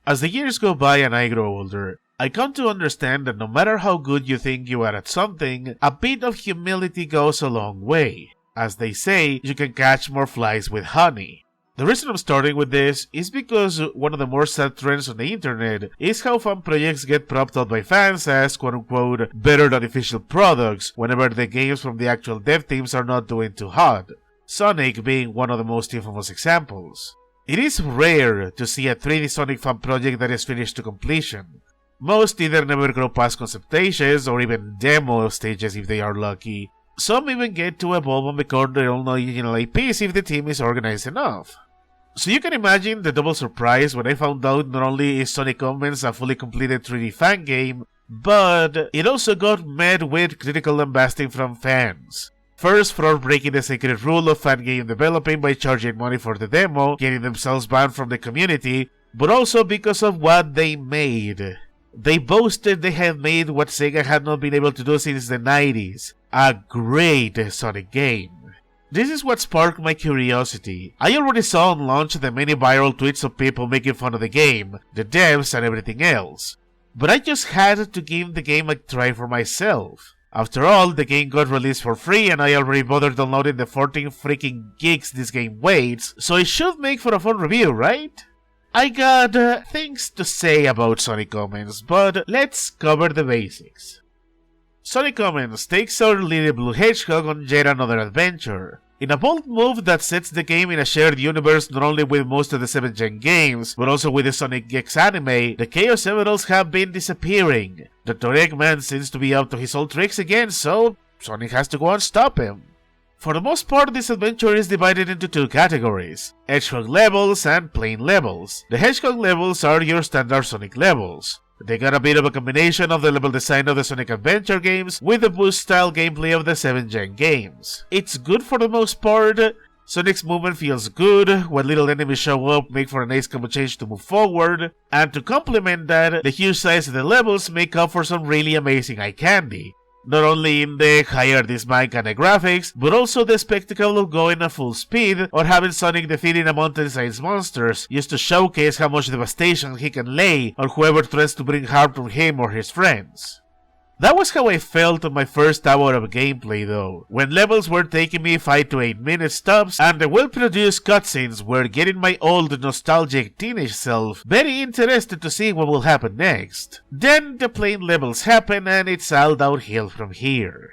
As the years go by and I grow older, I come to understand that no matter how good you think you are at something, a bit of humility goes a long way. As they say, you can catch more flies with honey. The reason I'm starting with this is because one of the more sad trends on the internet is how fan projects get propped up by fans as quote-unquote better than official products whenever the games from the actual dev teams are not doing too hot, Sonic being one of the most infamous examples. It is rare to see a 3D Sonic fan project that is finished to completion. Most either never grow past concept stages or even demo stages if they are lucky. Some even get to evolve and become their own original IPs if the team is organized enough. So you can imagine the double surprise when I found out not only is Sonic Omens a fully completed 3D fan game, but it also got met with critical lambasting from fans. First, for breaking the sacred rule of fan game developing by charging money for the demo, getting themselves banned from the community, but also because of what they made. They boasted they had made what Sega had not been able to do since the 90s, a great Sonic game. This is what sparked my curiosity. I already saw on launch the many viral tweets of people making fun of the game, the devs and everything else. But I just had to give the game a try for myself. After all, the game got released for free and I already bothered downloading the 14 freaking gigs this game weighs, so it should make for a fun review, right? I got things to say about Sonic Omens, but let's cover the basics. Sonic Omens takes our little blue hedgehog on yet another adventure. In a bold move that sets the game in a shared universe not only with most of the 7th gen games, but also with the Sonic X anime, the Chaos Emeralds have been disappearing. Dr. Eggman seems to be up to his old tricks again, so Sonic has to go and stop him. For the most part, this adventure is divided into two categories: Hedgehog levels and Plain levels. The Hedgehog levels are your standard Sonic levels. They got a bit of a combination of the level design of the Sonic Adventure games with the boost-style gameplay of the 7th gen games. It's good for the most part. Sonic's movement feels good, when little enemies show up make for a nice combo change to move forward, and to complement that, the huge size of the levels make up for some really amazing eye candy. Not only in the higher dismind kind of graphics, but also the spectacle of going at full speed or having Sonic defeating a mountain-sized monsters, just to showcase how much devastation he can lay on whoever tries to bring harm to him or his friends. That was how I felt on my first hour of gameplay though, when levels were taking me 5 to 8 minute stops and the well-produced cutscenes were getting my old nostalgic teenage self very interested to see what will happen next. Then the plain levels happen and it's all downhill from here.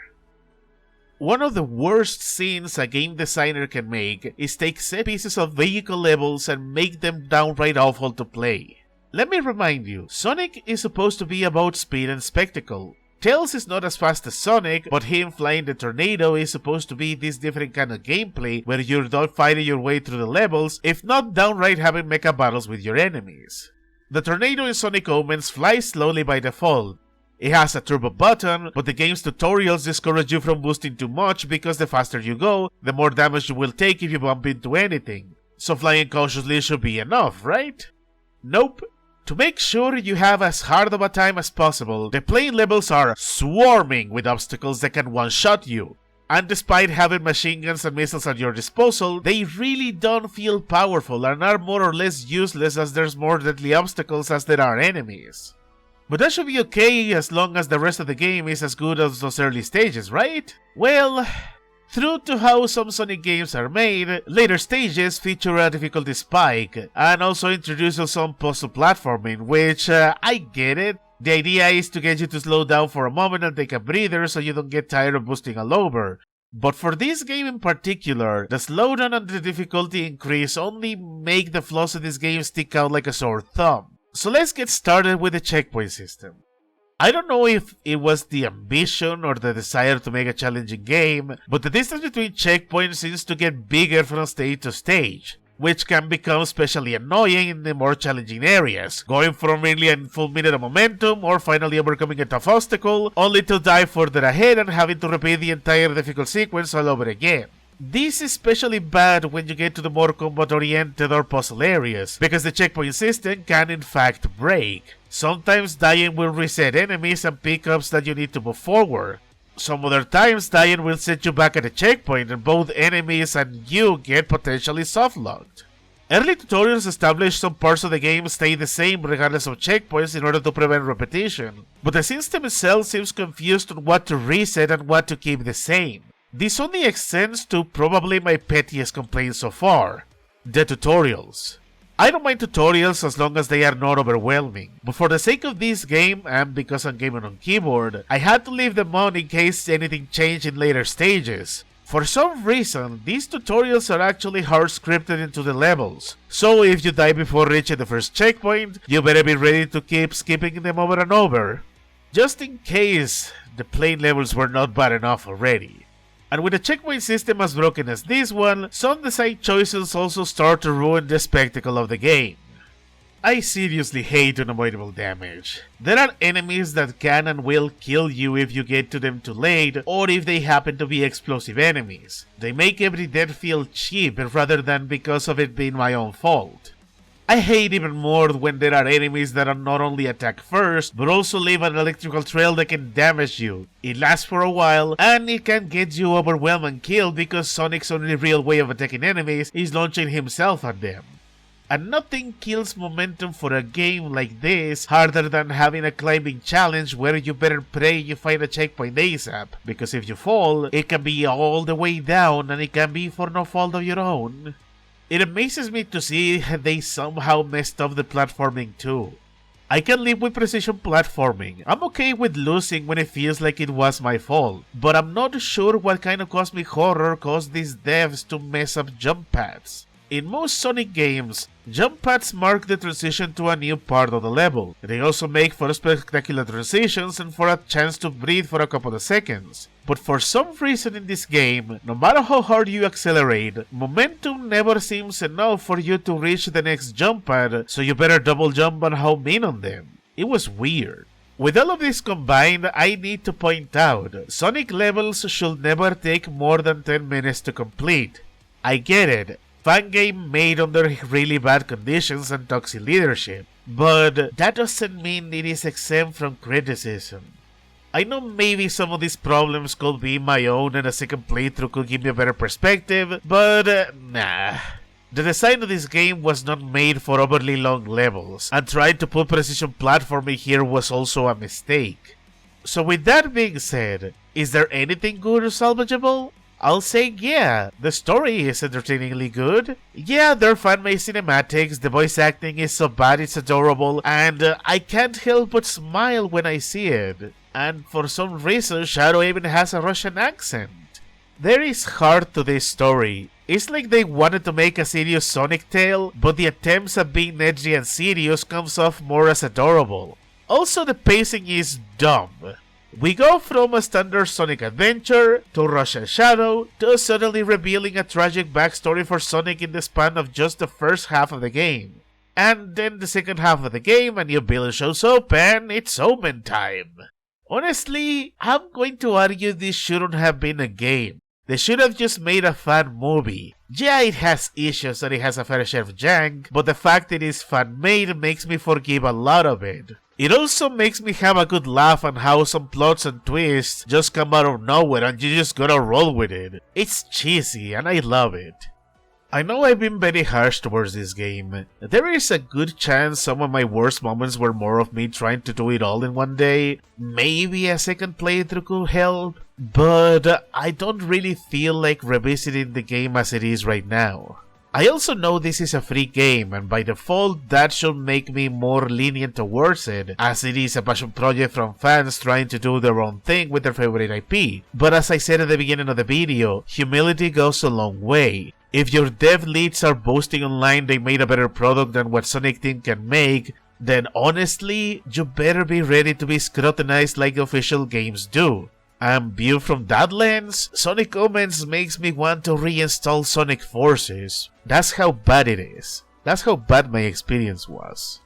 One of the worst scenes a game designer can make is take set pieces of vehicle levels and make them downright awful to play. Let me remind you, Sonic is supposed to be about speed and spectacle. Tails is not as fast as Sonic, but him flying the tornado is supposed to be this different kind of gameplay where you're dogfighting your way through the levels, if not downright having mecha battles with your enemies. The tornado in Sonic Omens flies slowly by default. It has a turbo button, but the game's tutorials discourage you from boosting too much because the faster you go, the more damage you will take if you bump into anything. So flying cautiously should be enough, right? Nope. To make sure you have as hard of a time as possible, the plain levels are swarming with obstacles that can one-shot you. And despite having machine guns and missiles at your disposal, they really don't feel powerful and are more or less useless as there's more deadly obstacles as there are enemies. But that should be okay as long as the rest of the game is as good as those early stages, right? Well, true to how some Sonic games are made, later stages feature a difficulty spike, and also introduce some puzzle platforming, which, I get it. The idea is to get you to slow down for a moment and take a breather so you don't get tired of boosting all over. But for this game in particular, the slowdown and the difficulty increase only make the flaws of this game stick out like a sore thumb. So let's get started with the checkpoint system. I don't know if it was the ambition or the desire to make a challenging game, but the distance between checkpoints seems to get bigger from stage to stage, which can become especially annoying in the more challenging areas, going from nearly a full minute of momentum or finally overcoming a tough obstacle, only to dive further ahead and having to repeat the entire difficult sequence all over again. This is especially bad when you get to the more combat-oriented or puzzle areas, because the checkpoint system can in fact break. Sometimes dying will reset enemies and pickups that you need to move forward. Some other times dying will set you back at the checkpoint and both enemies and you get potentially softlocked. Early tutorials establish some parts of the game stay the same regardless of checkpoints in order to prevent repetition, but the system itself seems confused on what to reset and what to keep the same. This only extends to probably my pettiest complaint so far: the tutorials. I don't mind tutorials as long as they are not overwhelming, but for the sake of this game, and because I'm gaming on keyboard, I had to leave them on in case anything changed in later stages. For some reason, these tutorials are actually hard scripted into the levels, so if you die before reaching the first checkpoint, you better be ready to keep skipping them over and over, just in case the plain levels were not bad enough already. And with a checkpoint system as broken as this one, some design choices also start to ruin the spectacle of the game. I seriously hate unavoidable damage. There are enemies that can and will kill you if you get to them too late, or if they happen to be explosive enemies. They make every death feel cheap rather than because of it being my own fault. I hate even more when there are enemies that are not only attack first, but also leave an electrical trail that can damage you. It lasts for a while, and it can get you overwhelmed and killed because Sonic's only real way of attacking enemies is launching himself at them. And nothing kills momentum for a game like this harder than having a climbing challenge where you better pray you find a checkpoint ASAP, because if you fall, it can be all the way down and it can be for no fault of your own. It amazes me to see they somehow messed up the platforming too. I can live with precision platforming. I'm okay with losing when it feels like it was my fault, but I'm not sure what kind of cosmic horror caused these devs to mess up jump pads. In most Sonic games, jump pads mark the transition to a new part of the level. They also make for spectacular transitions and for a chance to breathe for a couple of seconds. But for some reason in this game, no matter how hard you accelerate, momentum never seems enough for you to reach the next jump pad, so you better double jump and home in on them. It was weird. With all of this combined, I need to point out, Sonic levels should never take more than 10 minutes to complete. I get it. Fan game made under really bad conditions and toxic leadership, but that doesn't mean it is exempt from criticism. I know maybe some of these problems could be my own and a second playthrough could give me a better perspective, but nah. The design of this game was not made for overly long levels, and trying to put precision platforming here was also a mistake. So with that being said, is there anything good or salvageable? I'll say yeah, the story is entertainingly good. Yeah, they're fan-made cinematics, the voice acting is so bad it's adorable, and I can't help but smile when I see it. And for some reason, Shadow even has a Russian accent. There is heart to this story. It's like they wanted to make a serious Sonic tale, but the attempts at being edgy and serious comes off more as adorable. Also, the pacing is dumb. We go from a standard Sonic adventure, to Russian Shadow, to suddenly revealing a tragic backstory for Sonic in the span of just the first half of the game. And then the second half of the game, a new villain shows up and it's Omen time. Honestly, I'm going to argue this shouldn't have been a game. They should have just made a fan movie. Yeah, it has issues and it has a fair share of jank, but the fact it is fan-made makes me forgive a lot of it. It also makes me have a good laugh on how some plots and twists just come out of nowhere and you just gotta roll with it. It's cheesy and I love it. I know I've been very harsh towards this game. There is a good chance some of my worst moments were more of me trying to do it all in one day. Maybe a second playthrough could help, but I don't really feel like revisiting the game as it is right now. I also know this is a free game, and by default that should make me more lenient towards it, as it is a passion project from fans trying to do their own thing with their favorite IP. But as I said at the beginning of the video, humility goes a long way. If your dev leads are boasting online they made a better product than what Sonic Team can make, then honestly, you better be ready to be scrutinized like official games do. And viewed from that lens, Sonic Omens makes me want to reinstall Sonic Forces. That's how bad it is. That's how bad my experience was.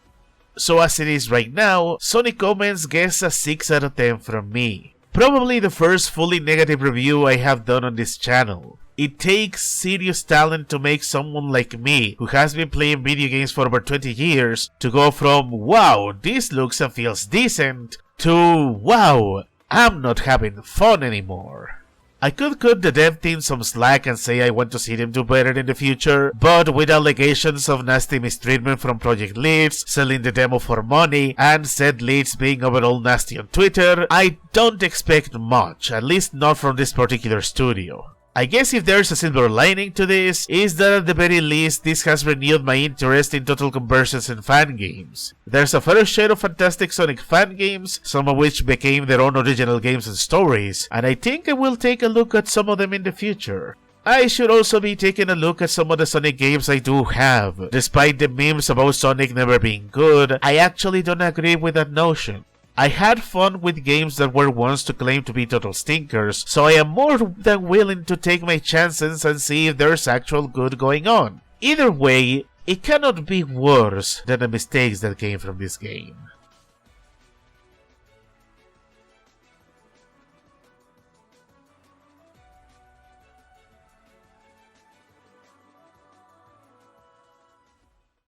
So as it is right now, Sonic Omens gets a 6 out of 10 from me. Probably the first fully negative review I have done on this channel. It takes serious talent to make someone like me, who has been playing video games for over 20 years, to go from wow, this looks and feels decent, to wow, I'm not having fun anymore. I could cut the dev team some slack and say I want to see them do better in the future, but with allegations of nasty mistreatment from project leads, selling the demo for money, and said leads being overall nasty on Twitter, I don't expect much, at least not from this particular studio. I guess if there's a silver lining to this, is that at the very least this has renewed my interest in total conversions and fan games. There's a fair share of fantastic Sonic fan games, some of which became their own original games and stories, and I think I will take a look at some of them in the future. I should also be taking a look at some of the Sonic games I do have. Despite the memes about Sonic never being good, I actually don't agree with that notion. I had fun with games that were once to claim to be total stinkers, so I am more than willing to take my chances and see if there's actual good going on. Either way, it cannot be worse than the mistakes that came from this game.